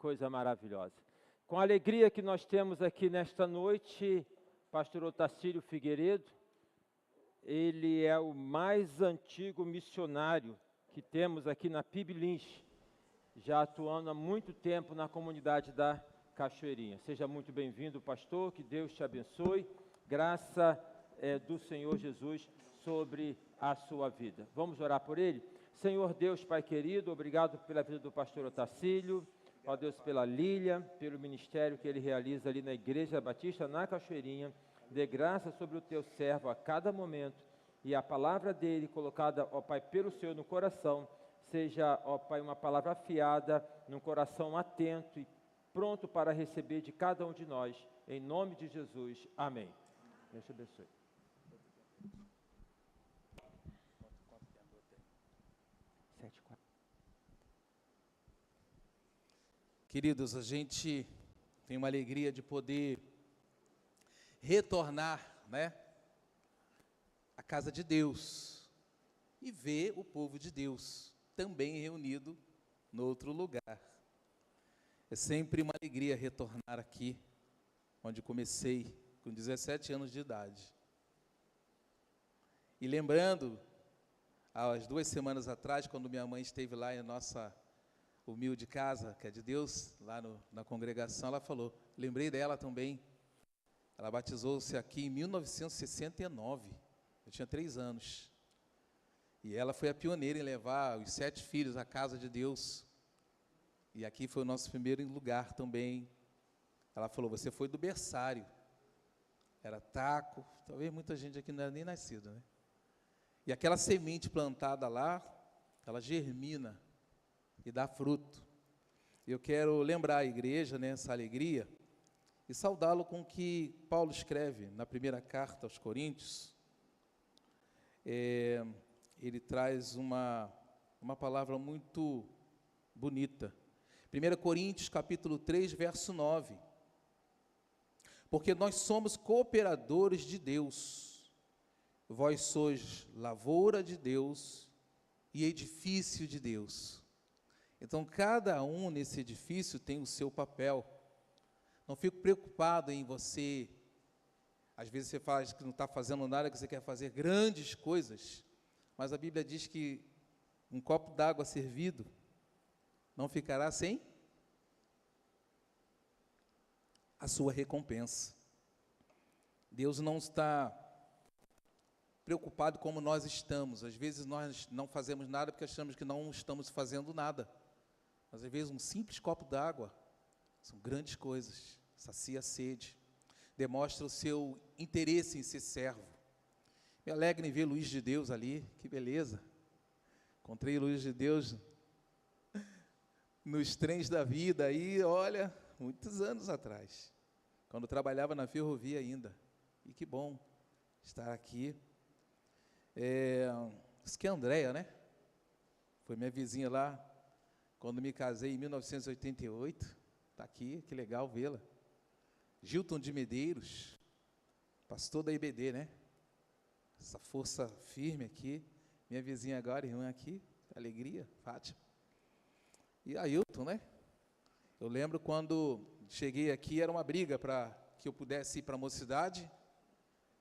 coisa maravilhosa. Com a alegria que nós temos aqui nesta noite, pastor Otacílio Figueiredo, ele é o mais antigo missionário que temos aqui na PIB Lins, já atuando há muito tempo na comunidade da Cachoeirinha. Seja muito bem-vindo, pastor, que Deus te abençoe, graça do Senhor Jesus sobre a sua vida. Vamos orar por ele? Senhor Deus, Pai querido, obrigado pela vida do pastor Otacílio, ó Deus, pela Lília, pelo ministério que ele realiza ali na Igreja Batista, na Cachoeirinha. Dê graça sobre o teu servo a cada momento, e a palavra dele colocada, ó Pai, pelo Senhor no coração, seja, ó Pai, uma palavra afiada, num coração atento e pronto para receber de cada um de nós, em nome de Jesus, amém. Deus te abençoe. Queridos, a gente tem uma alegria de poder retornar, né, à casa de Deus e ver o povo de Deus também reunido no outro lugar. É sempre uma alegria retornar aqui, onde comecei com 17 anos de idade. E lembrando, há 2 semanas atrás, quando minha mãe esteve lá em nossa humilde casa, que é de Deus, lá na congregação, ela falou, lembrei dela também, ela batizou-se aqui em 1969, eu tinha 3 anos, e ela foi a pioneira em levar os 7 filhos à casa de Deus, e aqui foi o nosso primeiro lugar também. Ela falou, você foi do berçário, era taco, talvez muita gente aqui não era nem nascida, né? E aquela semente plantada lá, ela germina e dá fruto. Eu quero lembrar a igreja nessa alegria e saudá-lo com o que Paulo escreve na primeira carta aos Coríntios. Ele traz uma palavra muito bonita. 1 Coríntios capítulo 3, verso 9. Porque nós somos cooperadores de Deus, vós sois lavoura de Deus e edifício de Deus. Então, cada um nesse edifício tem o seu papel. Não fico preocupado em você, às vezes você fala que não está fazendo nada, que você quer fazer grandes coisas, mas a Bíblia diz que um copo d'água servido não ficará sem a sua recompensa. Deus não está preocupado como nós estamos. Às vezes nós não fazemos nada porque achamos que não estamos fazendo nada. Mas às vezes um simples copo d'água são grandes coisas, sacia a sede, demonstra o seu interesse em ser servo. Me alegra em ver Luiz de Deus ali, que beleza. Encontrei Luiz de Deus nos trens da vida aí, olha, muitos anos atrás, quando trabalhava na ferrovia ainda. E que bom estar aqui. Isso que é a Andréia, né? Foi minha vizinha lá, quando me casei em 1988, está aqui, que legal vê-la. Gilton de Medeiros, pastor da IBD, né? Essa força firme aqui, minha vizinha agora, irmã aqui, alegria, Fátima. E Ailton, né? Eu lembro quando cheguei aqui, era uma briga para que eu pudesse ir para a mocidade,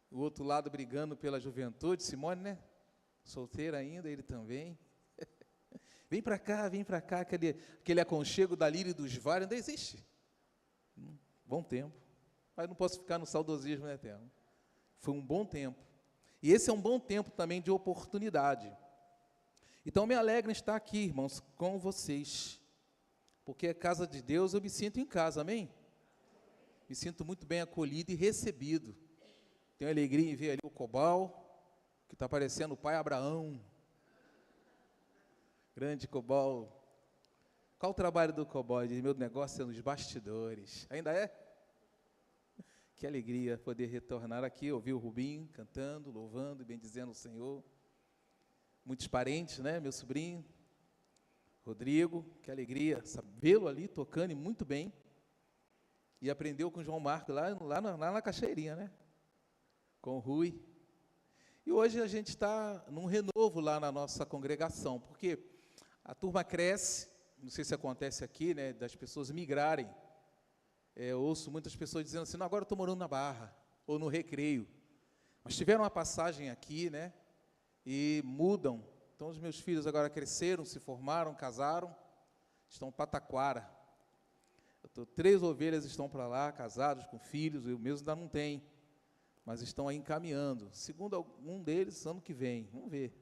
o outro lado brigando pela juventude, Simone, né? Solteira ainda, ele também. Vem para cá, aquele aconchego da Líria e dos Vales, ainda existe. Bom tempo. Mas não posso ficar no saudosismo eterno. Foi um bom tempo. E esse é um bom tempo também de oportunidade. Então, me alegra estar aqui, irmãos, com vocês. Porque é casa de Deus, eu me sinto em casa, amém? Me sinto muito bem acolhido e recebido. Tenho alegria em ver ali o Cobal, que está parecendo o pai Abraão. Grande Cobal. Qual o trabalho do Cobal? Ele diz, meu negócio é nos bastidores. Ainda é? Que alegria poder retornar aqui, ouvir o Rubinho cantando, louvando e bendizendo o Senhor. Muitos parentes, né? Meu sobrinho, Rodrigo, que alegria vê-lo ali tocando e muito bem. E aprendeu com o João Marcos lá na Cachoeirinha, né? Com o Rui. E hoje a gente está num renovo lá na nossa congregação, porque a turma cresce, não sei se acontece aqui, né, das pessoas migrarem. Eu ouço muitas pessoas dizendo assim, não, agora eu estou morando na Barra, ou no Recreio. Mas tiveram uma passagem aqui, né, e mudam. Então, os meus filhos agora cresceram, se formaram, casaram, estão em Pataquara. 3 ovelhas estão para lá, casados, com filhos, eu mesmo ainda não tenho, mas estão aí encaminhando. Segundo um deles, ano que vem, vamos ver.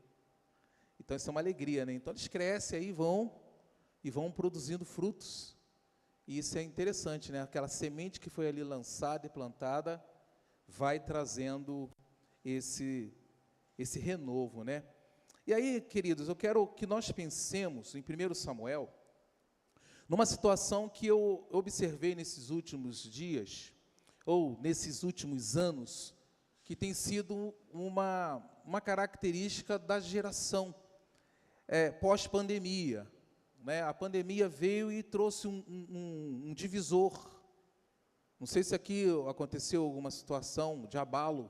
Então, isso é uma alegria, né? Então, eles crescem aí, vão produzindo frutos. E isso é interessante, né? Aquela semente que foi ali lançada e plantada, vai trazendo esse renovo, né? E aí, queridos, eu quero que nós pensemos em 1 Samuel, numa situação que eu observei nesses últimos dias, ou nesses últimos anos, que tem sido uma característica da geração pós-pandemia, né? A pandemia veio e trouxe um divisor. Não sei se aqui aconteceu alguma situação de abalo,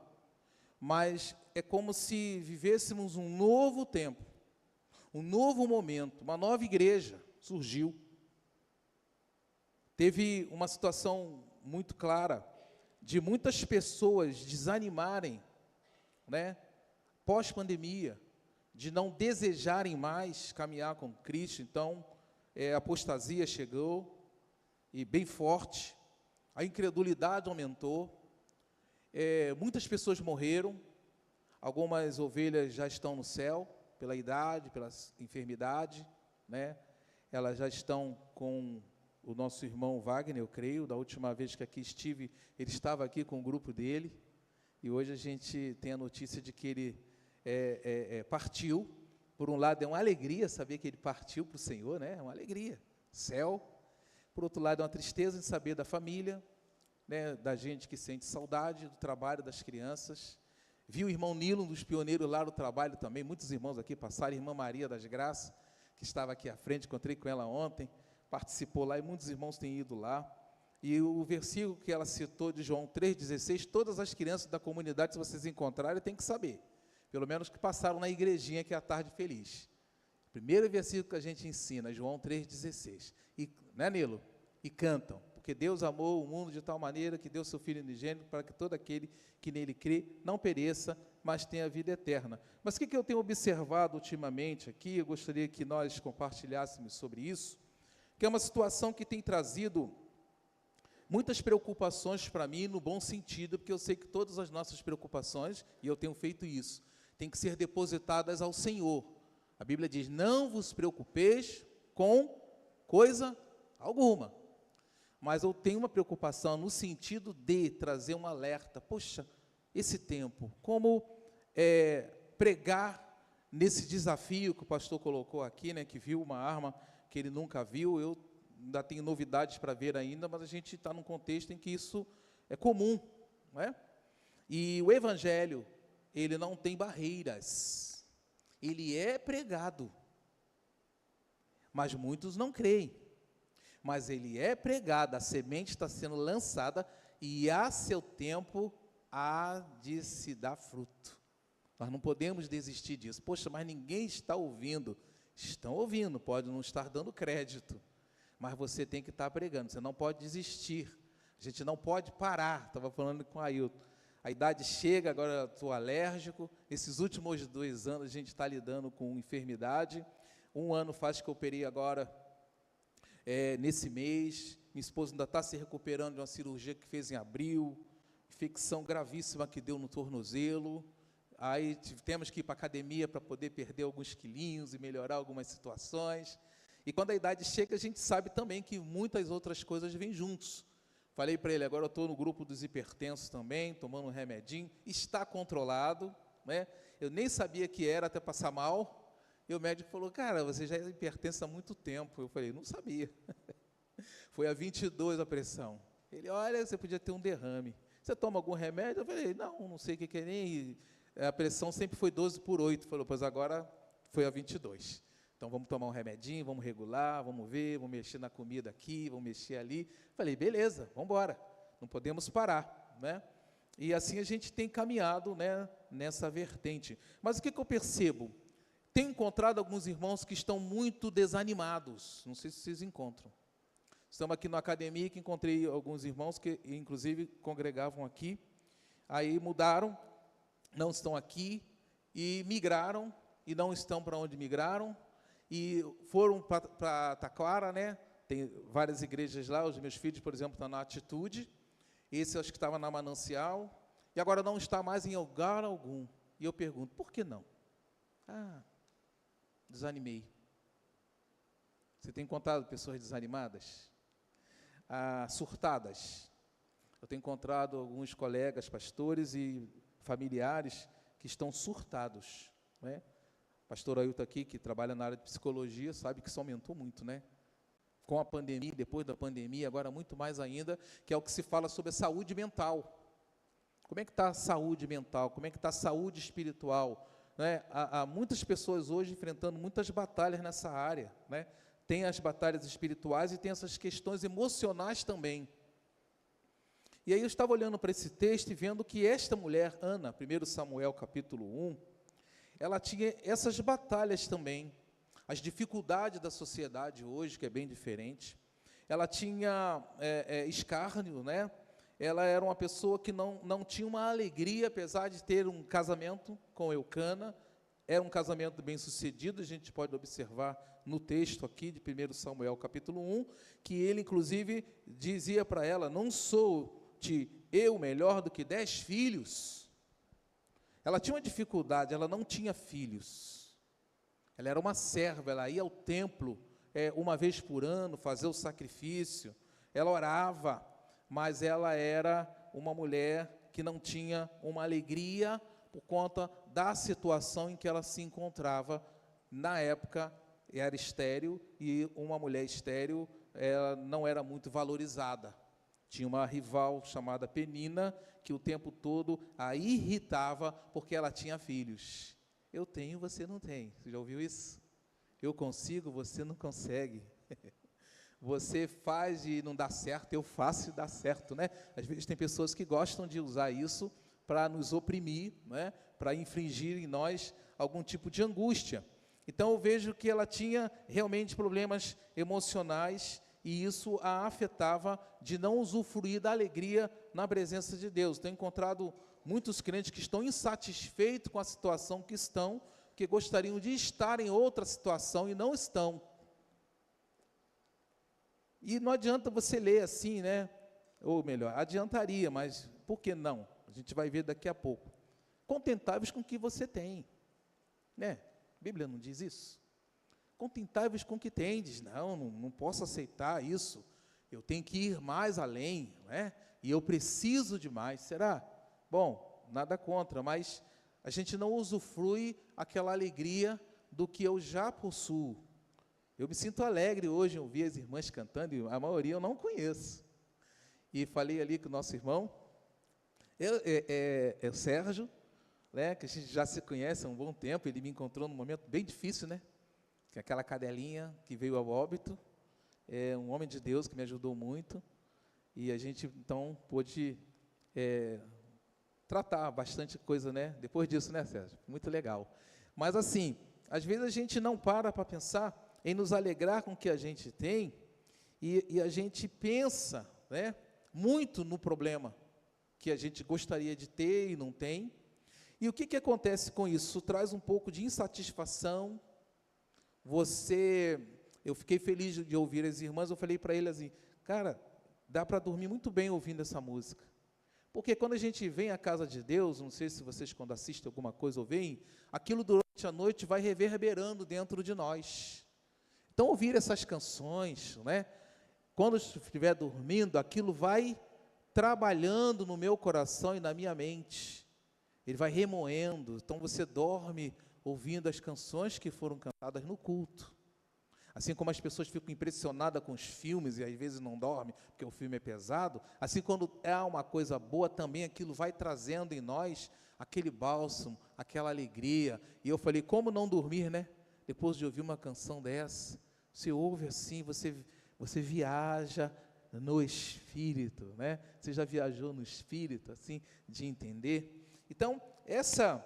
mas é como se vivêssemos um novo tempo, um novo momento, uma nova igreja surgiu. Teve uma situação muito clara de muitas pessoas desanimarem, né, pós-pandemia, de não desejarem mais caminhar com Cristo. Então, a apostasia chegou, e bem forte, a incredulidade aumentou, muitas pessoas morreram, algumas ovelhas já estão no céu, pela idade, pela enfermidade, né, elas já estão com o nosso irmão Wagner, eu creio, da última vez que aqui estive, ele estava aqui com o grupo dele, e hoje a gente tem a notícia de que ele partiu. Por um lado é uma alegria saber que ele partiu para o Senhor, né? É uma alegria, céu. Por outro lado é uma tristeza em saber da família, né? Da gente que sente saudade do trabalho das crianças. Vi o irmão Nilo, um dos pioneiros lá no trabalho também, muitos irmãos aqui passaram, irmã Maria das Graças, que estava aqui à frente, encontrei com ela ontem, participou lá, e muitos irmãos têm ido lá. E o versículo que ela citou de João 3,16, todas as crianças da comunidade, se vocês encontrarem, têm que saber, pelo menos que passaram na igrejinha, que é a tarde feliz. Primeiro versículo que a gente ensina, João 3,16, né, Nilo? E cantam, porque Deus amou o mundo de tal maneira que deu seu Filho unigênito para que todo aquele que nele crê não pereça, mas tenha vida eterna. Mas o que eu tenho observado ultimamente aqui, eu gostaria que nós compartilhássemos sobre isso, que é uma situação que tem trazido muitas preocupações para mim, no bom sentido, porque eu sei que todas as nossas preocupações, e eu tenho feito isso, têm que ser depositadas ao Senhor. A Bíblia diz, não vos preocupeis com coisa alguma. Mas eu tenho uma preocupação no sentido de trazer um alerta. Poxa, esse tempo, como pregar nesse desafio que o pastor colocou aqui, né, que viu uma arma que ele nunca viu. Eu ainda tenho novidades para ver ainda, mas a gente está num contexto em que isso é comum, não é? E o Evangelho, ele não tem barreiras, ele é pregado, mas muitos não creem, mas ele é pregado, a semente está sendo lançada, e a seu tempo há de se dar fruto. Nós não podemos desistir disso. Poxa, mas ninguém está ouvindo. Estão ouvindo, pode não estar dando crédito, mas você tem que estar pregando, você não pode desistir, a gente não pode parar. Estava falando com a Ailton, a idade chega, agora estou alérgico, nesses últimos 2 anos a gente está lidando com enfermidade, 1 ano faz que eu operei agora, nesse mês, minha esposa ainda está se recuperando de uma cirurgia que fez em abril, infecção gravíssima que deu no tornozelo. Aí temos que ir para a academia para poder perder alguns quilinhos e melhorar algumas situações. E quando a idade chega, a gente sabe também que muitas outras coisas vêm juntos. Falei para ele, agora eu estou no grupo dos hipertensos também, tomando um remedinho, está controlado, né? Eu nem sabia que era até passar mal. E o médico falou, cara, você já é hipertenso há muito tempo. Eu falei, não sabia. Foi a 22 a pressão. Ele, olha, você podia ter um derrame. Você toma algum remédio? Eu falei, não sei o que é nem... A pressão sempre foi 12/8, falou, pois agora foi a 22. Então, vamos tomar um remedinho, vamos regular, vamos ver, vamos mexer na comida aqui, vamos mexer ali. Falei, beleza, vamos embora, não podemos parar, né? E assim a gente tem caminhado, né, nessa vertente. Mas o que eu percebo? Tenho encontrado alguns irmãos que estão muito desanimados. Não sei se vocês encontram. Estamos aqui na academia que encontrei alguns irmãos que, inclusive, congregavam aqui. Aí mudaram, não estão aqui, e migraram, e não estão para onde migraram, e foram para Taquara, né? Tem várias igrejas lá, os meus filhos, por exemplo, estão na Atitude, esse acho que estava na Manancial, e agora não está mais em lugar algum. E eu pergunto, por que não? Desanimei. Você tem encontrado pessoas desanimadas? Surtadas? Eu tenho encontrado alguns colegas, pastores e familiares que estão surtados, né? Pastor Ailton aqui, que trabalha na área de psicologia, sabe que isso aumentou muito, né? Com a pandemia, depois da pandemia, agora muito mais ainda, que é o que se fala sobre a saúde mental. Como é que está a saúde mental? Como é que está a saúde espiritual? Né? Há muitas pessoas hoje enfrentando muitas batalhas nessa área, né? Tem as batalhas espirituais e tem essas questões emocionais também. E aí eu estava olhando para esse texto e vendo que esta mulher, Ana, 1 Samuel capítulo 1, ela tinha essas batalhas também, as dificuldades da sociedade hoje, que é bem diferente. Ela tinha escárnio, né? Ela era uma pessoa que não tinha uma alegria, apesar de ter um casamento com Eucana. Era um casamento bem sucedido, a gente pode observar no texto aqui de 1 Samuel capítulo 1, que ele inclusive dizia para ela, não sou-te eu melhor do que 10 filhos? Ela tinha uma dificuldade, ela não tinha filhos. Ela era uma serva, ela ia ao templo uma vez por ano fazer o sacrifício, ela orava, mas ela era uma mulher que não tinha uma alegria por conta da situação em que ela se encontrava. Na época, era estéril, e uma mulher estéril ela não era muito valorizada. Tinha uma rival chamada Penina, que o tempo todo a irritava, porque ela tinha filhos. Eu tenho, você não tem. Você já ouviu isso? Eu consigo, você não consegue. Você faz e não dá certo, eu faço e dá certo, né? Às vezes tem pessoas que gostam de usar isso para nos oprimir, né? Para infligir em nós algum tipo de angústia. Então eu vejo que ela tinha realmente problemas emocionais, e isso a afetava de não usufruir da alegria na presença de Deus. Tenho encontrado muitos crentes que estão insatisfeitos com a situação que estão, que gostariam de estar em outra situação e não estão. E não adianta você ler assim, né? Ou melhor, adiantaria, mas por que não? A gente vai ver daqui a pouco. Contentáveis com o que você tem, né? A Bíblia não diz isso? Contentáveis com o que tendes. Não posso aceitar isso. Eu tenho que ir mais além, né? E eu preciso de mais. Será? Bom, nada contra, mas a gente não usufrui aquela alegria do que eu já possuo. Eu me sinto alegre hoje em ouvir as irmãs cantando, e a maioria eu não conheço. E falei ali com o nosso irmão, o Sérgio, né, que a gente já se conhece há um bom tempo. Ele me encontrou num momento bem difícil, né? Que aquela cadelinha que veio ao óbito, é um homem de Deus que me ajudou muito, e a gente então pôde tratar bastante coisa, né? Depois disso, né, Sérgio? Muito legal. Mas assim, às vezes a gente não para pensar em nos alegrar com o que a gente tem, e a gente pensa, né, muito no problema que a gente gostaria de ter e não tem. E o que acontece com isso? Isso traz um pouco de insatisfação. Eu fiquei feliz de ouvir as irmãs. Eu falei para eles assim, cara, dá para dormir muito bem ouvindo essa música. Porque quando a gente vem à casa de Deus, não sei se vocês quando assistem alguma coisa ou veem, aquilo durante a noite vai reverberando dentro de nós. Então, ouvir essas canções, né? Quando eu estiver dormindo, aquilo vai trabalhando no meu coração e na minha mente. Ele vai remoendo. Então, você dorme ouvindo as canções que foram cantadas no culto. Assim como as pessoas ficam impressionadas com os filmes e às vezes não dormem porque o filme é pesado, assim quando é uma coisa boa também, aquilo vai trazendo em nós aquele bálsamo, aquela alegria. E eu falei, como não dormir, né? Depois de ouvir uma canção dessa, você ouve assim, você viaja no Espírito, né? Você já viajou no Espírito, assim, de entender? Então, essa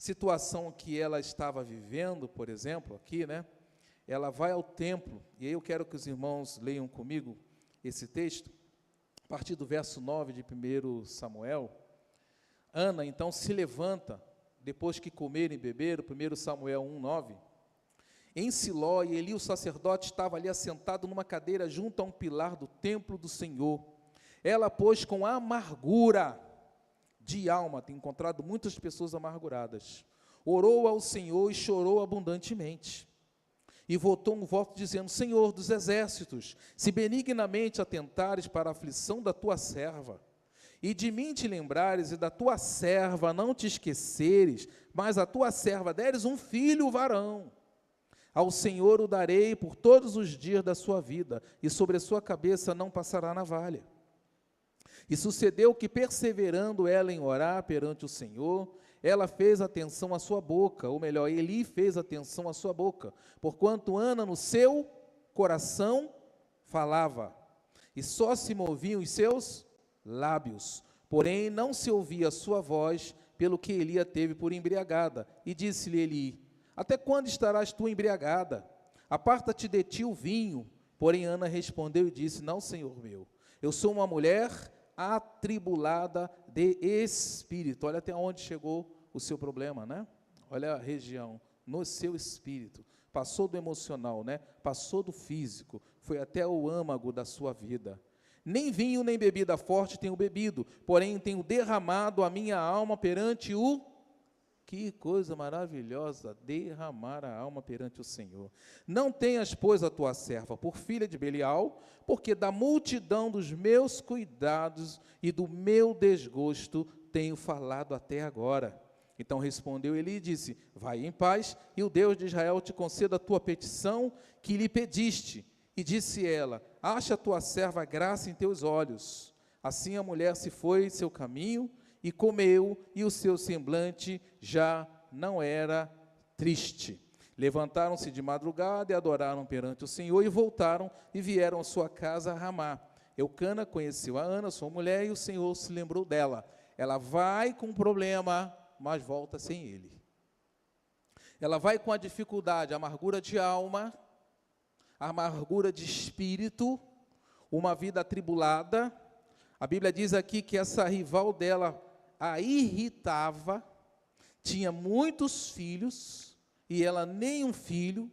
situação que ela estava vivendo, por exemplo, aqui, né? Ela vai ao templo, e aí eu quero que os irmãos leiam comigo esse texto, a partir do verso 9 de 1 Samuel. Ana, então, se levanta, depois que comeram e beberam, 1 Samuel 1:9, em Siló, e Eli, o sacerdote, estava ali assentado numa cadeira junto a um pilar do templo do Senhor. Ela, pois, com amargura de alma, tem encontrado muitas pessoas amarguradas, orou ao Senhor e chorou abundantemente. E votou um voto dizendo: Senhor dos exércitos, se benignamente atentares para a aflição da tua serva, e de mim te lembrares, e da tua serva não te esqueceres, mas a tua serva deres um filho varão, ao Senhor o darei por todos os dias da sua vida, e sobre a sua cabeça não passará navalha. E sucedeu que, perseverando ela em orar perante o Senhor, ela fez atenção à sua boca, ou melhor, Eli fez atenção à sua boca, porquanto Ana no seu coração falava, e só se moviam os seus lábios, porém não se ouvia a sua voz, pelo que Eli a teve por embriagada. E disse-lhe Eli: até quando estarás tu embriagada? Aparta-te de ti o vinho. Porém Ana respondeu e disse: não, Senhor meu, eu sou uma mulher atribulada de espírito. Olha até onde chegou o seu problema, né? Olha a região, no seu espírito. Passou do emocional, né? Passou do físico, foi até o âmago da sua vida. Nem vinho nem bebida forte tenho bebido, porém tenho derramado a minha alma perante o... Que coisa maravilhosa, derramar a alma perante o Senhor. Não tenhas, pois, a tua serva por filha de Belial, porque da multidão dos meus cuidados e do meu desgosto tenho falado até agora. Então respondeu Eli e disse: vai em paz, e o Deus de Israel te conceda a tua petição que lhe pediste. E disse ela: acha a tua serva graça em teus olhos. Assim a mulher se foi seu caminho, e comeu, e o seu semblante já não era triste. Levantaram-se de madrugada e adoraram perante o Senhor, e voltaram e vieram à sua casa a Ramá. Eucana conheceu a Ana, sua mulher, e o Senhor se lembrou dela. Ela vai com problema, mas volta sem ele. Ela vai com a dificuldade, a amargura de alma, a amargura de espírito, uma vida atribulada. A Bíblia diz aqui que essa rival dela a irritava, tinha muitos filhos, e ela nem um filho,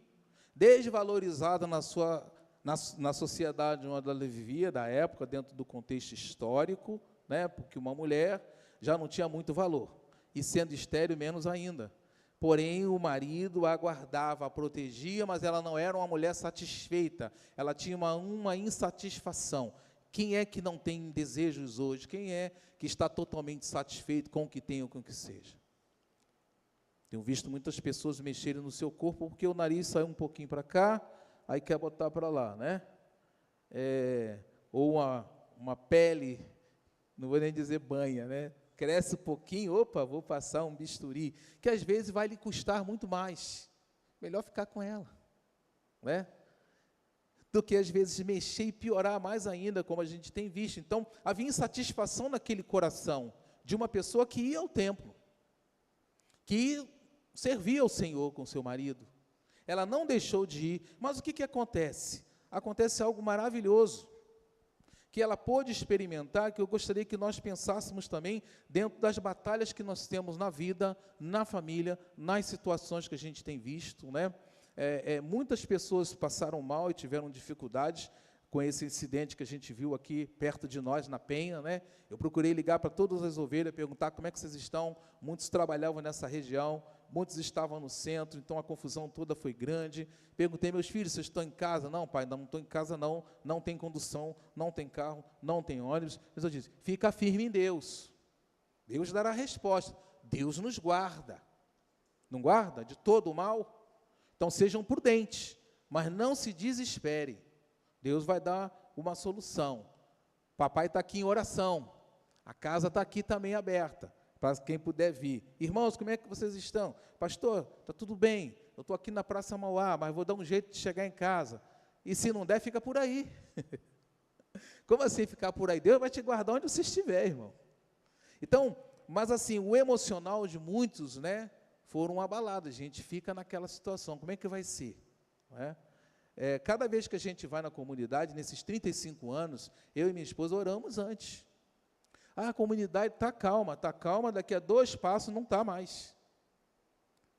desvalorizada na sociedade onde ela vivia, da época, dentro do contexto histórico, né, porque uma mulher já não tinha muito valor, e sendo estéril menos ainda. Porém, o marido a guardava, a protegia, mas ela não era uma mulher satisfeita, ela tinha uma insatisfação. Quem é que não tem desejos hoje? Quem é que está totalmente satisfeito com o que tem ou com o que seja? Tenho visto muitas pessoas mexerem no seu corpo porque o nariz saiu um pouquinho para cá, aí quer botar para lá, né? Ou uma pele, não vou nem dizer banha, né? Cresce um pouquinho, opa, vou passar um bisturi, que às vezes vai lhe custar muito mais. Melhor ficar com ela, né? Do que às vezes mexer e piorar mais ainda, como a gente tem visto. Então, havia insatisfação naquele coração de uma pessoa que ia ao templo, que servia ao Senhor com seu marido. Ela não deixou de ir, mas o que acontece? Acontece algo maravilhoso, que ela pôde experimentar, que eu gostaria que nós pensássemos também dentro das batalhas que nós temos na vida, na família, nas situações que a gente tem visto, né? Muitas pessoas passaram mal e tiveram dificuldades com esse incidente que a gente viu aqui perto de nós, na Penha, né? Eu procurei ligar para todas as ovelhas, perguntar como é que vocês estão. Muitos trabalhavam nessa região, muitos estavam no centro, então a confusão toda foi grande. Perguntei: meus filhos, vocês estão em casa? Não, pai, não estou em casa não, não tem condução, não tem carro, não tem ônibus. Mas eu disse: fica firme em Deus, Deus dará a resposta, Deus nos guarda, não guarda de todo o mal? Então sejam prudentes, mas não se desespere, Deus vai dar uma solução. Papai está aqui em oração, a casa está aqui também aberta, para quem puder vir. Irmãos, como é que vocês estão? Pastor, está tudo bem, eu estou aqui na Praça Mauá, mas vou dar um jeito de chegar em casa. E se não der, fica por aí. Como assim ficar por aí? Deus vai te guardar onde você estiver, irmão. Então, mas assim, o emocional de muitos, né, foram abaladas. A gente fica naquela situação, como é que vai ser? Não é? Cada vez que a gente vai na comunidade, nesses 35 anos, eu e minha esposa oramos antes. A comunidade está calma, daqui a 2 passos não está mais.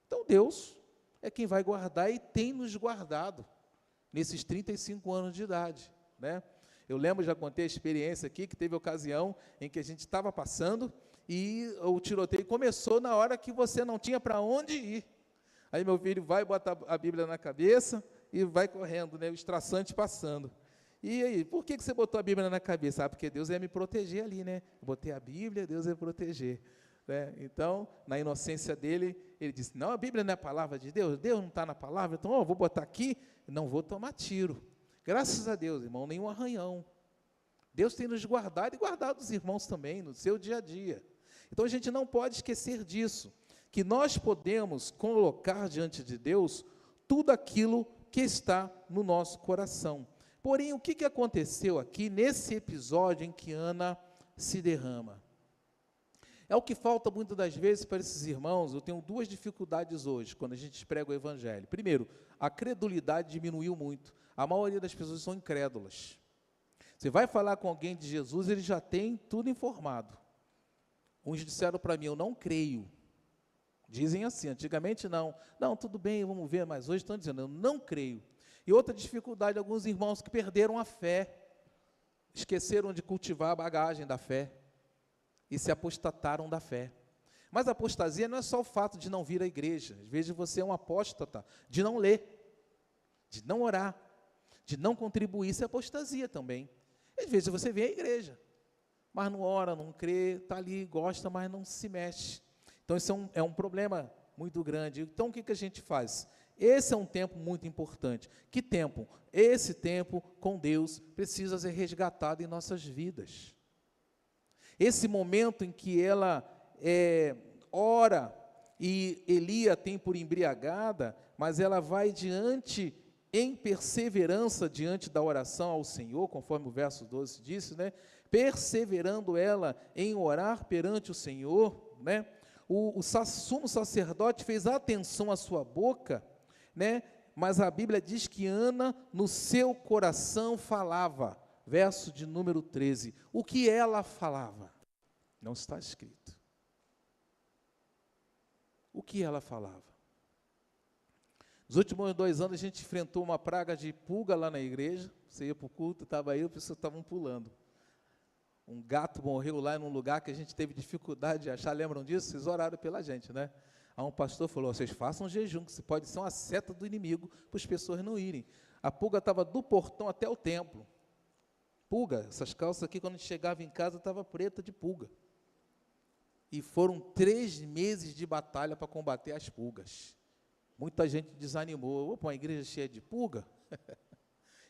Então Deus é quem vai guardar e tem nos guardado nesses 35 anos de idade, né? Eu lembro, já contei a experiência aqui, que teve ocasião em que a gente estava passando e o tiroteio começou na hora que você não tinha para onde ir. Aí meu filho vai, bota a Bíblia na cabeça e vai correndo, né, os traçantes passando. E aí, por que você botou a Bíblia na cabeça? Porque Deus ia me proteger ali, né? Eu botei a Bíblia, Deus ia proteger. Né? Então, na inocência dele, ele disse, não, a Bíblia não é a palavra de Deus, Deus não está na palavra, então eu vou botar aqui, não vou tomar tiro. Graças a Deus, irmão, nenhum arranhão. Deus tem nos guardado e guardado os irmãos também, no seu dia a dia. Então, a gente não pode esquecer disso, que nós podemos colocar diante de Deus tudo aquilo que está no nosso coração. Porém, o que aconteceu aqui nesse episódio em que Ana se derrama? É o que falta muitas das vezes para esses irmãos. Eu tenho 2 dificuldades hoje, quando a gente prega o Evangelho. Primeiro, a credulidade diminuiu muito. A maioria das pessoas são incrédulas. Você vai falar com alguém de Jesus, ele já tem tudo informado. Uns disseram para mim, eu não creio. Dizem assim, antigamente não. Não, tudo bem, vamos ver, mas hoje estão dizendo, eu não creio. E outra dificuldade, alguns irmãos que perderam a fé, esqueceram de cultivar a bagagem da fé e se apostataram da fé. Mas a apostasia não é só o fato de não vir à igreja. Às vezes você é um apóstata, de não ler, de não orar, de não contribuir, isso é apostasia também. Às vezes você vem à igreja, mas não ora, não crê, está ali, gosta, mas não se mexe. Então isso é um problema muito grande. Então o que a gente faz? Esse é um tempo muito importante. Que tempo? Esse tempo com Deus precisa ser resgatado em nossas vidas. Esse momento em que ela ora e Elia tem por embriagada, mas ela vai diante, em perseverança diante da oração ao Senhor, conforme o verso 12 disse, né? Perseverando ela em orar perante o Senhor, né? O sumo sacerdote fez atenção à sua boca, né? Mas a Bíblia diz que Ana no seu coração falava, verso de número 13, o que ela falava? Não está escrito. O que ela falava? Nos últimos 2 anos a gente enfrentou uma praga de pulga lá na igreja, você ia para o culto, estava aí, as pessoas estavam pulando. Um gato morreu lá num lugar que a gente teve dificuldade de achar, lembram disso? Vocês oraram pela gente, né? Aí um pastor falou, vocês façam jejum, que isso pode ser uma seta do inimigo, para as pessoas não irem. A pulga estava do portão até o templo. Pulga, essas calças aqui, quando a gente chegava em casa, estava preta de pulga. E foram 3 meses de batalha para combater as pulgas. Muita gente desanimou. Opa, uma igreja cheia de pulga?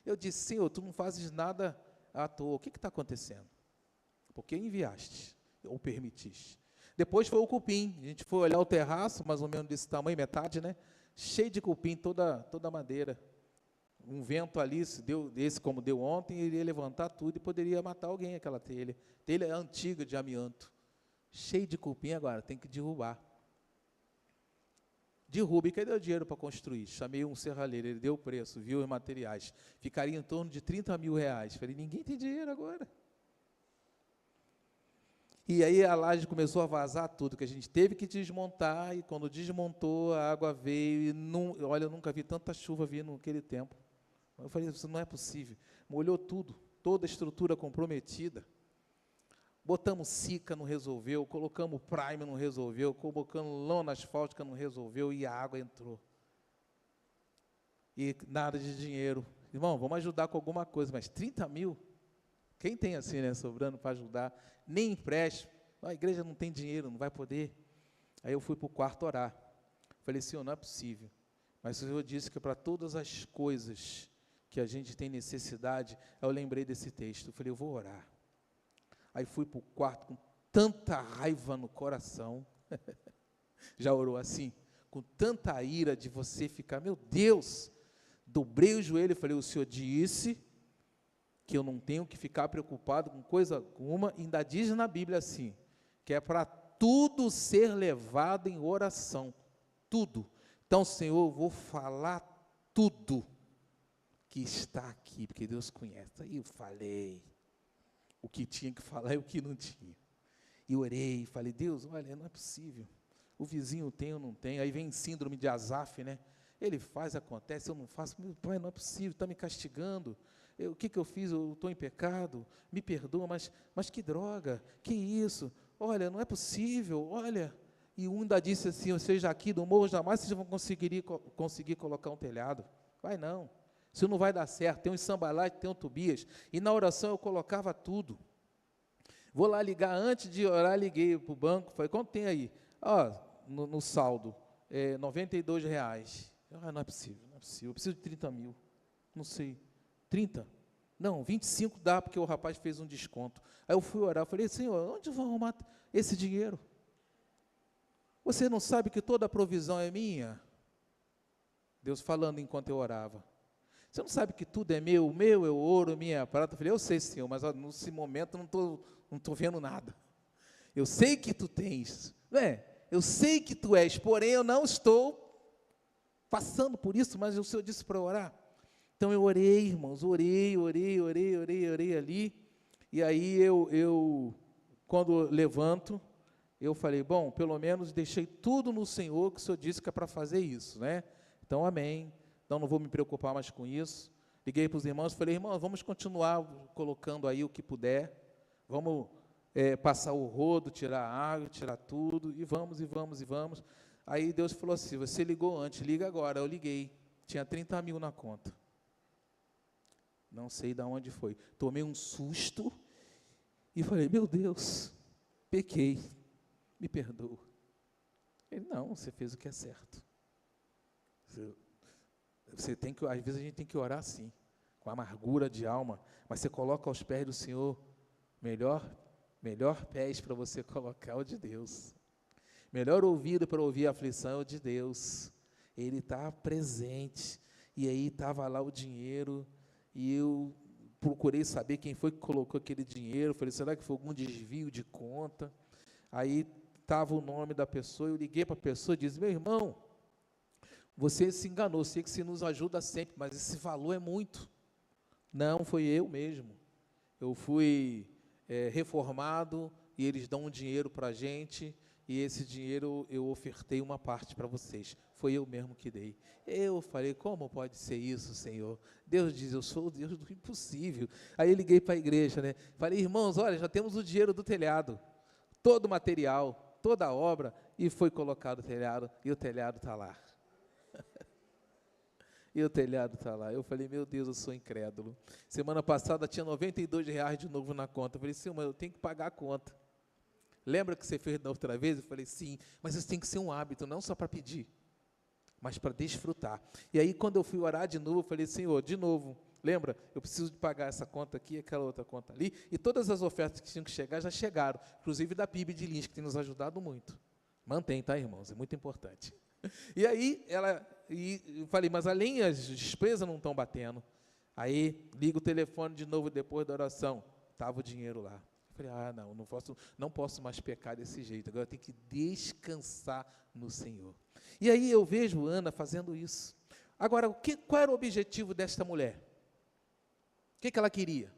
Eu disse, Senhor, tu não fazes nada à toa. O que está acontecendo? Por que enviaste ou permitiste? Depois foi o cupim. A gente foi olhar o terraço, mais ou menos desse tamanho, metade, né? Cheio de cupim, toda madeira. Um vento ali, se deu, esse como deu ontem, iria levantar tudo e poderia matar alguém, aquela telha. Telha antiga de amianto. Cheio de cupim agora, tem que derrubar. Derruba, e cadê o dinheiro para construir? Chamei um serralheiro, ele deu o preço, viu os materiais. Ficaria em torno de 30 mil reais. Falei, ninguém tem dinheiro agora. E aí a laje começou a vazar tudo, que a gente teve que desmontar, e quando desmontou, a água veio, e olha, eu nunca vi tanta chuva vir naquele tempo. Eu falei, isso não é possível. Molhou tudo, toda a estrutura comprometida. Botamos cica, não resolveu, colocamos prime, não resolveu, colocamos lona asfáltica, não resolveu, e a água entrou. E nada de dinheiro. Irmão, vamos ajudar com alguma coisa, mas 30 mil? Quem tem assim, né, sobrando para ajudar? Nem empréstimo. A igreja não tem dinheiro, não vai poder. Aí eu fui para o quarto orar. Falei, Senhor, não é possível. Mas o Senhor disse que para todas as coisas que a gente tem necessidade, eu lembrei desse texto. Eu falei, eu vou orar. Aí fui para o quarto com tanta raiva no coração. Já orou assim? Com tanta ira de você ficar, meu Deus, dobrei o joelho e falei, o Senhor disse que eu não tenho que ficar preocupado com coisa alguma, ainda diz na Bíblia assim, que é para tudo ser levado em oração. tudo. Então, Senhor, eu vou falar tudo que está aqui, porque Deus conhece. Aí eu falei o que tinha que falar e o que não tinha. E orei, falei, Deus, olha, não é possível. O vizinho tem, eu não tenho. Aí vem síndrome de Asaf, né? Ele faz, acontece, eu não faço. Meu pai, não é possível, está me castigando. O que eu fiz? Eu estou em pecado. Me perdoa, mas que droga, que isso? Olha, não é possível, olha. E um ainda disse assim, seja aqui do morro, jamais vocês vão conseguir colocar um telhado. Vai não. Isso não vai dar certo. Tem um Sambalate, tem um Tobias. E na oração eu colocava tudo. Vou lá ligar, antes de orar, liguei para o banco, falei, quanto tem aí? No saldo, R$92. Não é possível, eu preciso de 30 mil. Não sei, 30? Não, 25 dá, porque o rapaz fez um desconto. Aí eu fui orar, falei, Senhor, onde eu vou arrumar esse dinheiro? Você não sabe que toda a provisão é minha? Deus falando enquanto eu orava. Você não sabe que tudo é meu? O meu é o ouro, minha é a prata. Eu falei, eu sei, Senhor, mas nesse momento eu não estou vendo nada. Eu sei que tu tens, né? Eu sei que tu és, porém eu não estou passando por isso, mas o Senhor disse para orar. Então eu orei, irmãos, orei ali. E aí quando levanto, eu falei, bom, pelo menos deixei tudo no Senhor, que o Senhor disse que é para fazer isso, né? Então, amém. Então, não vou me preocupar mais com isso. Liguei para os irmãos, falei, irmãos, vamos continuar colocando aí o que puder. Vamos passar o rodo, tirar a água, tirar tudo, e vamos. Aí Deus falou assim, você ligou antes, liga agora. Eu liguei, tinha 30 mil na conta. Não sei de onde foi. Tomei um susto e falei, meu Deus, pequei, me perdoa. Ele, não, você fez o que é certo. Você tem que, às vezes a gente tem que orar assim, com amargura de alma, mas você coloca aos pés do Senhor, melhor pés para você colocar o de Deus. Melhor ouvido para ouvir a aflição é o de Deus. Ele está presente. E aí estava lá o dinheiro, e eu procurei saber quem foi que colocou aquele dinheiro. Falei, será que foi algum desvio de conta? Aí estava o nome da pessoa, eu liguei para a pessoa e disse, meu irmão, você se enganou, sei que você nos ajuda sempre, mas esse valor é muito. Não, foi eu mesmo. Eu fui reformado e eles dão um dinheiro para a gente, e esse dinheiro eu ofertei uma parte para vocês. Foi eu mesmo que dei. Eu falei, como pode ser isso, Senhor? Deus diz, eu sou o Deus do impossível. Aí eu liguei para a igreja, né? Falei, irmãos, olha, já temos o dinheiro do telhado, todo o material, toda a obra, e foi colocado o telhado, e o telhado está lá. E o telhado está lá. Eu falei, meu Deus, eu sou incrédulo. Semana passada tinha R$92 de novo na conta. Eu falei, Senhor, mas eu tenho que pagar a conta. Lembra que você fez da outra vez? Eu falei, sim, mas isso tem que ser um hábito, não só para pedir, mas para desfrutar. E aí, quando eu fui orar de novo, eu falei, Senhor, de novo, lembra, eu preciso de pagar essa conta aqui, aquela outra conta ali, e todas as ofertas que tinham que chegar, já chegaram, inclusive da PIB de Lins, que tem nos ajudado muito. Mantém, tá, irmãos? É muito importante. E aí, eu falei, mas além as despesas não estão batendo. Aí, ligo o telefone de novo depois da oração. Estava o dinheiro lá. Eu falei, não posso mais pecar desse jeito. Agora eu tenho que descansar no Senhor. E aí eu vejo Ana fazendo isso. Agora, qual era o objetivo desta mulher? O que ela queria?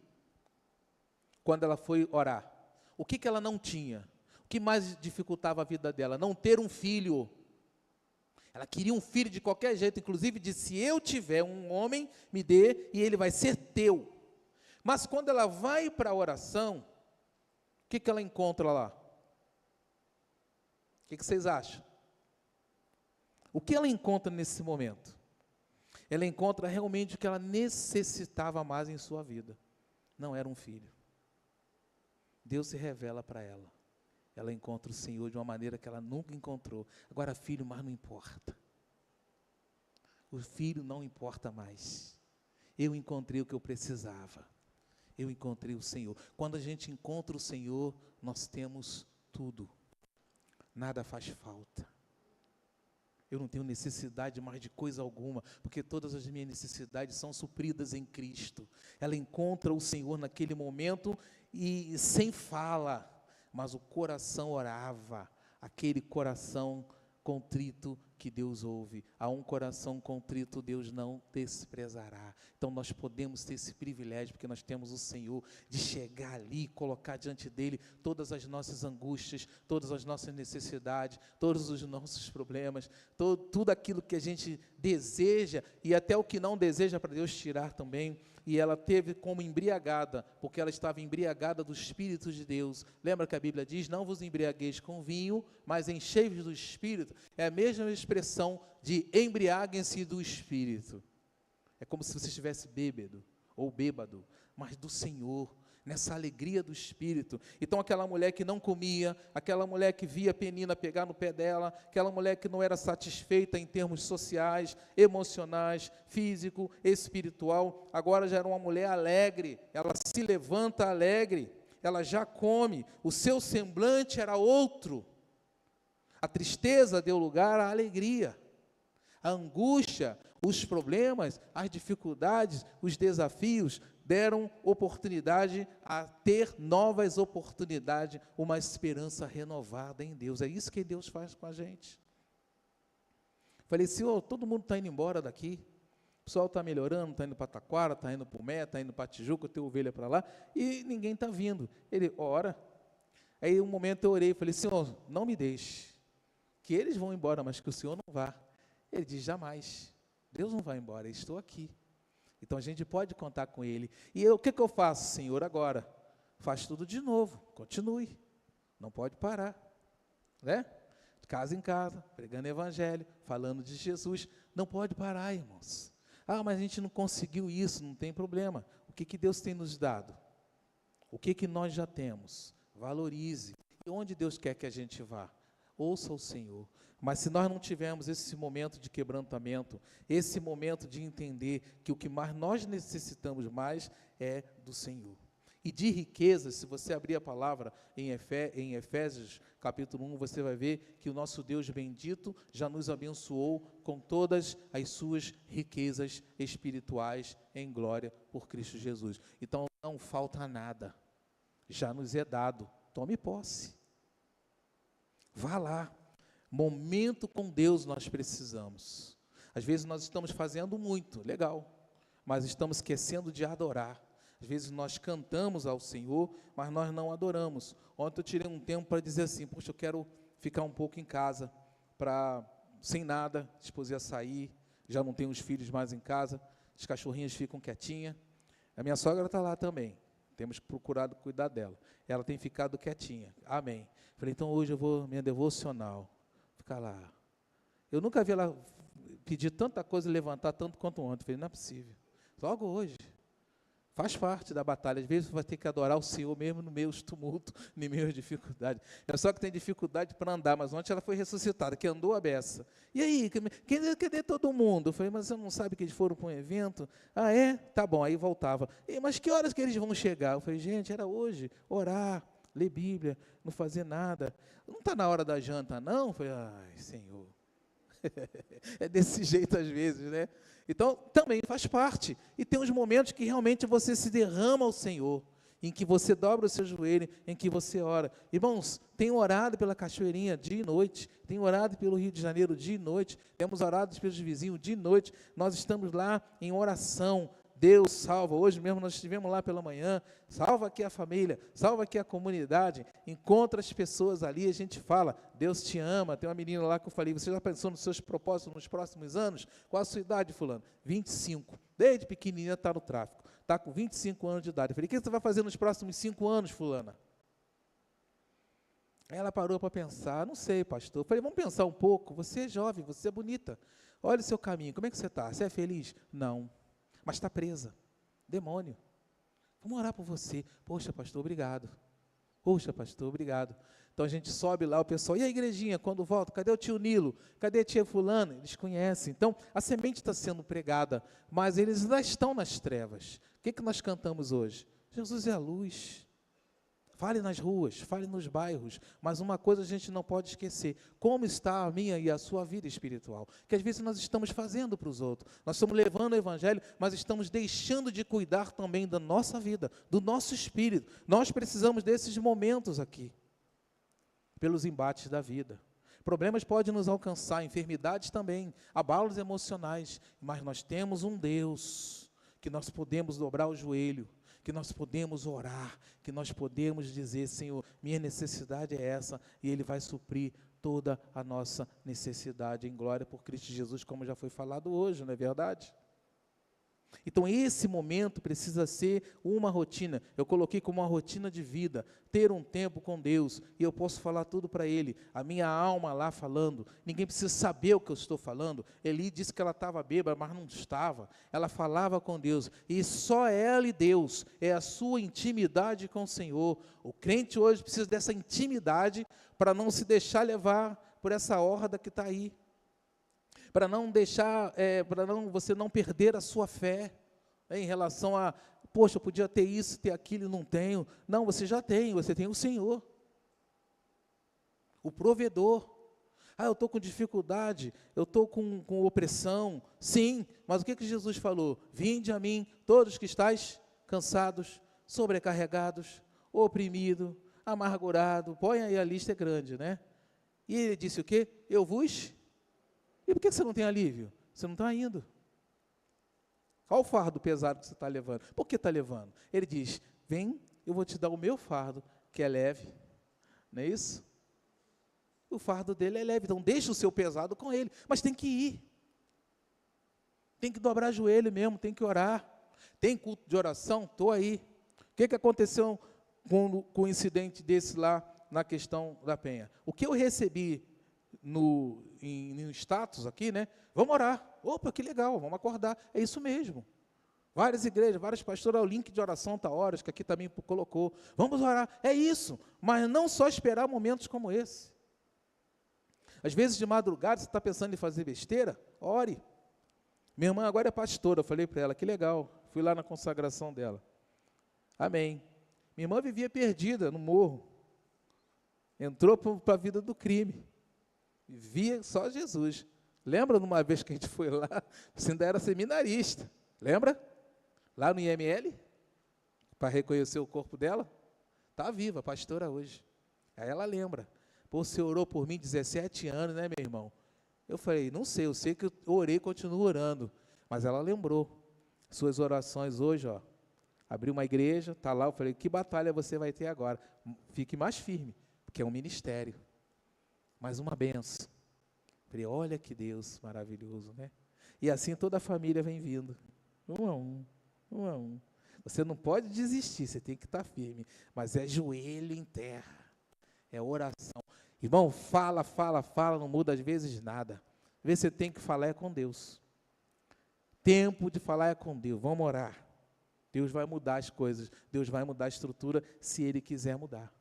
Quando ela foi orar. O que ela não tinha? O que mais dificultava a vida dela? Não ter um filho. Ela queria um filho de qualquer jeito, inclusive disse, se eu tiver um homem, me dê, e ele vai ser teu. Mas quando ela vai para a oração, o que ela encontra lá? O que vocês acham? O que ela encontra nesse momento? Ela encontra realmente o que ela necessitava mais em sua vida. Não era um filho. Deus se revela para ela. Ela encontra o Senhor de uma maneira que ela nunca encontrou. Agora, filho, mas não importa. O filho não importa mais. Eu encontrei o que eu precisava. Eu encontrei o Senhor. Quando a gente encontra o Senhor, nós temos tudo. Nada faz falta. Eu não tenho necessidade mais de coisa alguma, porque todas as minhas necessidades são supridas em Cristo. Ela encontra o Senhor naquele momento e sem fala, mas o coração orava, aquele coração contrito que Deus ouve. A um coração contrito Deus não desprezará. Então nós podemos ter esse privilégio, porque nós temos o Senhor, de chegar ali, colocar diante dEle todas as nossas angústias, todas as nossas necessidades, todos os nossos problemas, tudo aquilo que a gente deseja, e até o que não deseja para Deus tirar também. E ela teve como embriagada, porque ela estava embriagada do Espírito de Deus. Lembra que a Bíblia diz, não vos embriagueis com vinho, mas enchei-vos do Espírito. É a mesma expressão de embriaguem-se do Espírito. É como se você estivesse bêbado, ou bêbado, mas do Senhor, nessa alegria do Espírito. Então aquela mulher que não comia, aquela mulher que via a Penina pegar no pé dela, aquela mulher que não era satisfeita em termos sociais, emocionais, físico, espiritual, agora já era uma mulher alegre, ela se levanta alegre, ela já come, o seu semblante era outro. A tristeza deu lugar à alegria, a angústia, os problemas, as dificuldades, os desafios, deram oportunidade a ter novas oportunidades, uma esperança renovada em Deus. É isso que Deus faz com a gente. Falei, Senhor, todo mundo está indo embora daqui, o pessoal está melhorando, está indo para Taquara, está indo para o Mé, está indo para Tijuca, eu tenho ovelha para lá, e ninguém está vindo. Ele, ora. Aí um momento eu orei, falei, Senhor, não me deixe, que eles vão embora, mas que o Senhor não vá. Ele diz, jamais, Deus não vai embora, eu estou aqui. Então a gente pode contar com Ele. E eu, o que eu faço, Senhor, agora? Faz tudo de novo, continue, não pode parar, né? De casa em casa, pregando Evangelho, falando de Jesus, não pode parar, irmãos. Ah, mas a gente não conseguiu isso, não tem problema. O que Deus tem nos dado? O que nós já temos? Valorize. E onde Deus quer que a gente vá? Ouça o Senhor. Mas se nós não tivermos esse momento de quebrantamento, esse momento de entender que o que mais nós necessitamos mais é do Senhor. E de riquezas, se você abrir a palavra em Efésios, capítulo 1, você vai ver que o nosso Deus bendito já nos abençoou com todas as suas riquezas espirituais em glória por Cristo Jesus. Então não falta nada, já nos é dado, tome posse. Vá lá. Momento com Deus nós precisamos. Às vezes nós estamos fazendo muito, legal, mas estamos esquecendo de adorar. Às vezes nós cantamos ao Senhor, mas nós não adoramos. Ontem eu tirei um tempo para dizer assim, poxa, eu quero ficar um pouco em casa, sem nada, a esposa ia sair, já não tenho os filhos mais em casa, as cachorrinhas ficam quietinhas. A minha sogra está lá também, temos procurado cuidar dela. Ela tem ficado quietinha, amém. Falei, então hoje eu vou, minha devocional, ficar lá. Eu nunca vi ela pedir tanta coisa e levantar tanto quanto ontem. Falei, não é possível. Logo hoje. Faz parte da batalha. Às vezes você vai ter que adorar o Senhor mesmo no meio dos tumultos, no meio das dificuldades. É só que tem dificuldade para andar, mas ontem ela foi ressuscitada, que andou a beça. E aí, cadê todo mundo? Eu falei, mas você não sabe que eles foram para um evento? Ah, é? Tá bom, aí voltava. Mas que horas que eles vão chegar? Eu falei, gente, era hoje, orar, ler Bíblia, não fazer nada. Não está na hora da janta, não? Eu falei, ai, Senhor. É desse jeito às vezes, né? Então, também faz parte. E tem uns momentos que realmente você se derrama ao Senhor, em que você dobra o seu joelho, em que você ora. Irmãos, tenho orado pela Cachoeirinha dia e noite, tenho orado pelo Rio de Janeiro dia e noite, temos orado pelos vizinhos dia e noite, nós estamos lá em oração. Deus salva, hoje mesmo nós estivemos lá pela manhã, salva aqui a família, salva aqui a comunidade, encontra as pessoas ali, a gente fala, Deus te ama. Tem uma menina lá que eu falei, você já pensou nos seus propósitos nos próximos anos? Qual a sua idade, fulano? 25, desde pequenininha está no tráfico, está com 25 anos de idade. Eu falei, o que você vai fazer nos próximos 5 anos, fulana? Aí ela parou para pensar, não sei, pastor. Eu falei, vamos pensar um pouco, você é jovem, você é bonita, olha o seu caminho, como é que você está? Você é feliz? Não. Mas está presa, demônio. Vamos orar por você. Poxa, pastor, obrigado. Poxa, pastor, obrigado. Então a gente sobe lá, o pessoal, e a igrejinha, quando volta, cadê o tio Nilo? Cadê a tia fulana? Eles conhecem. Então, a semente está sendo pregada, mas eles ainda estão nas trevas. O que nós cantamos hoje? Jesus é a luz. Fale nas ruas, fale nos bairros, mas uma coisa a gente não pode esquecer, como está a minha e a sua vida espiritual, que às vezes nós estamos fazendo para os outros, nós estamos levando o Evangelho, mas estamos deixando de cuidar também da nossa vida, do nosso espírito. Nós precisamos desses momentos aqui, pelos embates da vida, Problemas podem nos alcançar, enfermidades também, abalos emocionais, mas nós temos um Deus que nós podemos dobrar o joelho, que nós podemos orar, que nós podemos dizer, Senhor, minha necessidade é essa, e Ele vai suprir toda a nossa necessidade em glória por Cristo Jesus, como já foi falado hoje, não é verdade? Então, esse momento precisa ser uma rotina. Eu coloquei como uma rotina de vida, ter um tempo com Deus, e eu posso falar tudo para Ele, a minha alma lá falando, ninguém precisa saber o que eu estou falando. Eli disse que ela estava bêbada, mas não estava, ela falava com Deus, e só ela e Deus, é a sua intimidade com o Senhor. O crente hoje precisa dessa intimidade, para não se deixar levar por essa horda que está aí, para não deixar, você não perder a sua fé, em relação a, poxa, eu podia ter isso, ter aquilo, e não tenho. Não, você já tem, você tem o Senhor, o provedor. Eu estou com dificuldade, eu estou com opressão, sim, mas o que Jesus falou? Vinde a mim, todos que estáis cansados, sobrecarregados, oprimidos, amargurados, põe aí, a lista é grande, né? E ele disse o quê? Eu vos... E por que você não tem alívio? Você não está indo. Qual o fardo pesado que você está levando? Por que está levando? Ele diz, vem, eu vou te dar o meu fardo, que é leve. Não é isso? O fardo dele é leve, então deixa o seu pesado com ele. Mas tem que ir. Tem que dobrar joelho mesmo, tem que orar. Tem culto de oração? Estou aí. O que aconteceu com o incidente desse lá na questão da Penha? O que eu recebi no status aqui, né? Vamos orar. Opa, que legal, vamos acordar. É isso mesmo. Várias igrejas, vários pastores, o link de oração tá horas, que aqui também colocou. Vamos orar. É isso, mas não só esperar momentos como esse. Às vezes de madrugada você está pensando em fazer besteira, ore. Minha irmã agora é pastora, eu falei para ela, que legal. Fui lá na consagração dela. Amém. Minha irmã vivia perdida no morro. Entrou para a vida do crime. Via só Jesus. Lembra de uma vez que a gente foi lá, você ainda era seminarista, lembra? Lá no IML, para reconhecer o corpo dela, está viva, pastora hoje. Aí ela lembra, pô, você orou por mim 17 anos, né, meu irmão? Eu falei, não sei, eu sei que eu orei e continuo orando, mas ela lembrou, suas orações hoje, ó, abri uma igreja, está lá, eu falei, que batalha você vai ter agora? Fique mais firme, porque é um ministério, mais uma benção. Falei, olha que Deus maravilhoso, né? E assim toda a família vem vindo, um a um, um a um. Você não pode desistir, você tem que estar firme, mas é joelho em terra, é oração. Irmão, fala, não muda às vezes nada. Às vezes você tem que falar é com Deus. Tempo de falar é com Deus, vamos orar. Deus vai mudar as coisas, Deus vai mudar a estrutura, se Ele quiser mudar.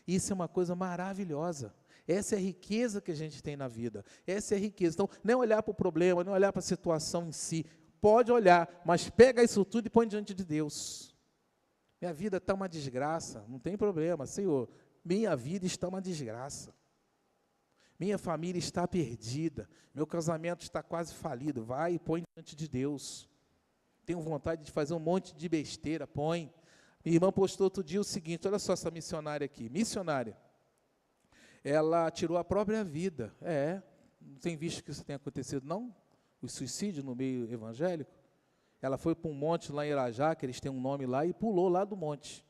Isso é uma coisa maravilhosa. Essa é a riqueza que a gente tem na vida. Essa é a riqueza. Então, não olhar para o problema, não olhar para a situação em si. Pode olhar, mas pega isso tudo e põe diante de Deus. Minha vida está uma desgraça, não tem problema, Senhor. Minha vida está uma desgraça. Minha família está perdida. Meu casamento está quase falido. Vai e põe diante de Deus. Tenho vontade de fazer um monte de besteira, põe. Minha irmã postou outro dia o seguinte, olha só essa missionária aqui, missionária. Ela tirou a própria vida. Não tem visto que isso tenha acontecido, não? O suicídio no meio evangélico. Ela foi para um monte lá em Irajá, que eles têm um nome lá, e pulou lá do monte.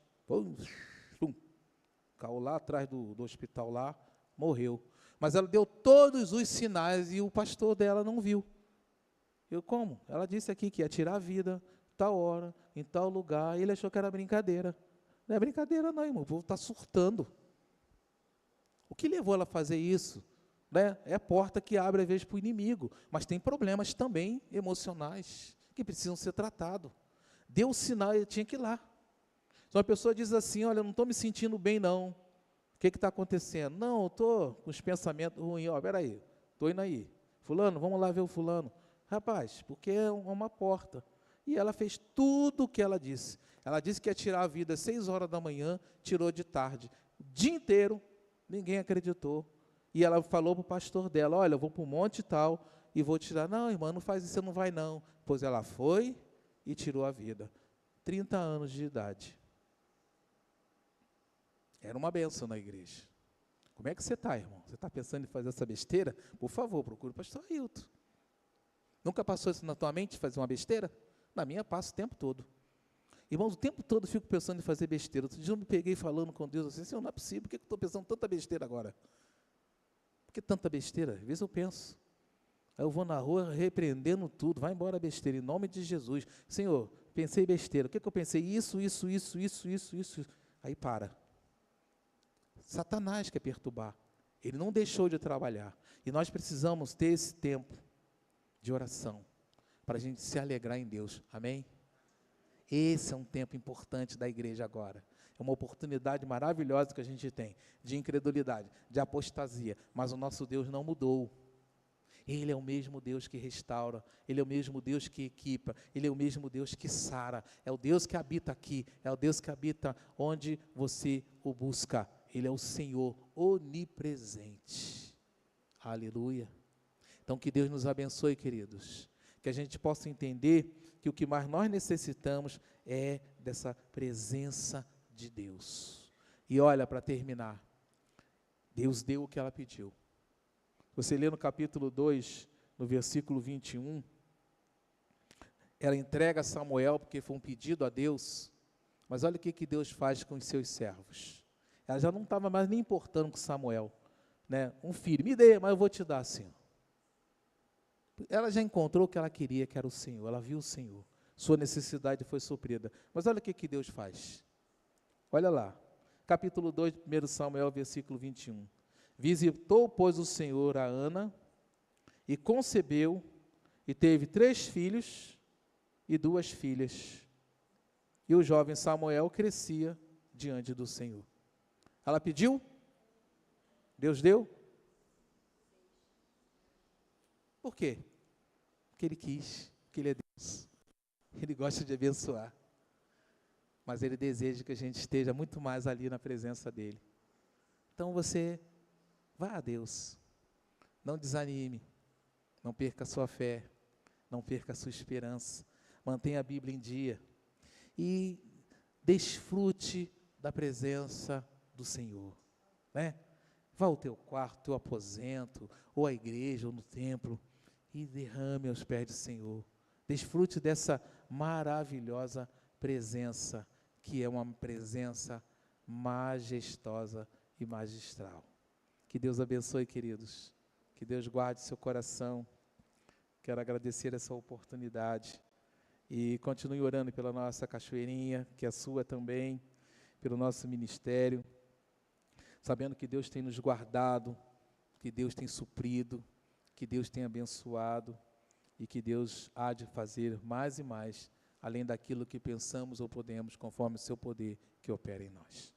Caiu lá atrás do hospital lá, morreu. Mas ela deu todos os sinais e o pastor dela não viu. Eu, como? Ela disse aqui que ia tirar a vida, tal hora, em tal lugar, e ele achou que era brincadeira. Não é brincadeira não, irmão, o povo está surtando. O que levou ela a fazer isso? Né? É a porta que abre, às vezes, para o inimigo. Mas tem problemas também emocionais que precisam ser tratados. Deu o sinal, ele tinha que ir lá. Se uma pessoa diz assim, olha, eu não estou me sentindo bem, não. O que está acontecendo? Não, eu estou com os pensamentos ruins. Peraí, estou indo aí. Fulano, vamos lá ver o fulano. Rapaz, porque é uma porta. E ela fez tudo o que ela disse. Ela disse que ia tirar a vida às 6 horas da manhã, tirou de tarde. O dia inteiro, ninguém acreditou. E ela falou para o pastor dela, olha, eu vou para um monte e tal, e vou tirar. Não, irmã, não faz isso, você não vai não. Pois ela foi e tirou a vida. 30 anos de idade. Era uma bênção na igreja. Como é que você está, irmão? Você está pensando em fazer essa besteira? Por favor, procure o pastor Ailton. Nunca passou isso na tua mente, fazer uma besteira? Na minha passa o tempo todo. Irmãos, o tempo todo eu fico pensando em fazer besteira. Outro dia eu me peguei falando com Deus assim, Senhor, não é possível, por que eu estou pensando tanta besteira agora? Por que tanta besteira? Às vezes eu penso. Aí eu vou na rua repreendendo tudo, vai embora a besteira, em nome de Jesus. Senhor, pensei besteira, o que eu pensei? Isso. Aí para. Satanás quer perturbar. Ele não deixou de trabalhar. E nós precisamos ter esse tempo de oração, para a gente se alegrar em Deus. Amém? Esse é um tempo importante da igreja agora. É uma oportunidade maravilhosa que a gente tem, de incredulidade, de apostasia. Mas o nosso Deus não mudou. Ele é o mesmo Deus que restaura, Ele é o mesmo Deus que equipa, Ele é o mesmo Deus que sara, é o Deus que habita aqui, é o Deus que habita onde você o busca. Ele é o Senhor onipresente. Aleluia. Então que Deus nos abençoe, queridos, que a gente possa entender que o que mais nós necessitamos é dessa presença de Deus. E olha, para terminar, Deus deu o que ela pediu. Você lê no capítulo 2, no versículo 21, ela entrega a Samuel, porque foi um pedido a Deus, mas olha o que Deus faz com os seus servos. Ela já não estava mais nem importando com Samuel, né? Um filho, me dê, mas eu vou te dar, Senhor. Ela já encontrou o que ela queria, que era o Senhor, ela viu o Senhor, sua necessidade foi suprida. Mas olha o que Deus faz. Olha lá, capítulo 2, 1 Samuel, versículo 21. Visitou, pois, o Senhor a Ana, e concebeu, e teve 3 filhos e 2 filhas. E o jovem Samuel crescia diante do Senhor. Ela pediu? Deus deu? Por quê? Porque Ele quis, porque Ele é Deus. Ele gosta de abençoar. Mas Ele deseja que a gente esteja muito mais ali na presença dEle. Então você, vá a Deus. Não desanime. Não perca a sua fé. Não perca a sua esperança. Mantenha a Bíblia em dia. E desfrute da presença do Senhor. Né? Vá ao teu quarto, teu aposento, ou à igreja, ou no templo, e derrame aos pés do Senhor. Desfrute dessa maravilhosa presença, que é uma presença majestosa e magistral. Que Deus abençoe, queridos. Que Deus guarde seu coração. Quero agradecer essa oportunidade. E continue orando pela nossa cachoeirinha, que é sua também, pelo nosso ministério, sabendo que Deus tem nos guardado, que Deus tem suprido, que Deus tem abençoado e que Deus há de fazer mais e mais, além daquilo que pensamos ou podemos, conforme o seu poder que opera em nós.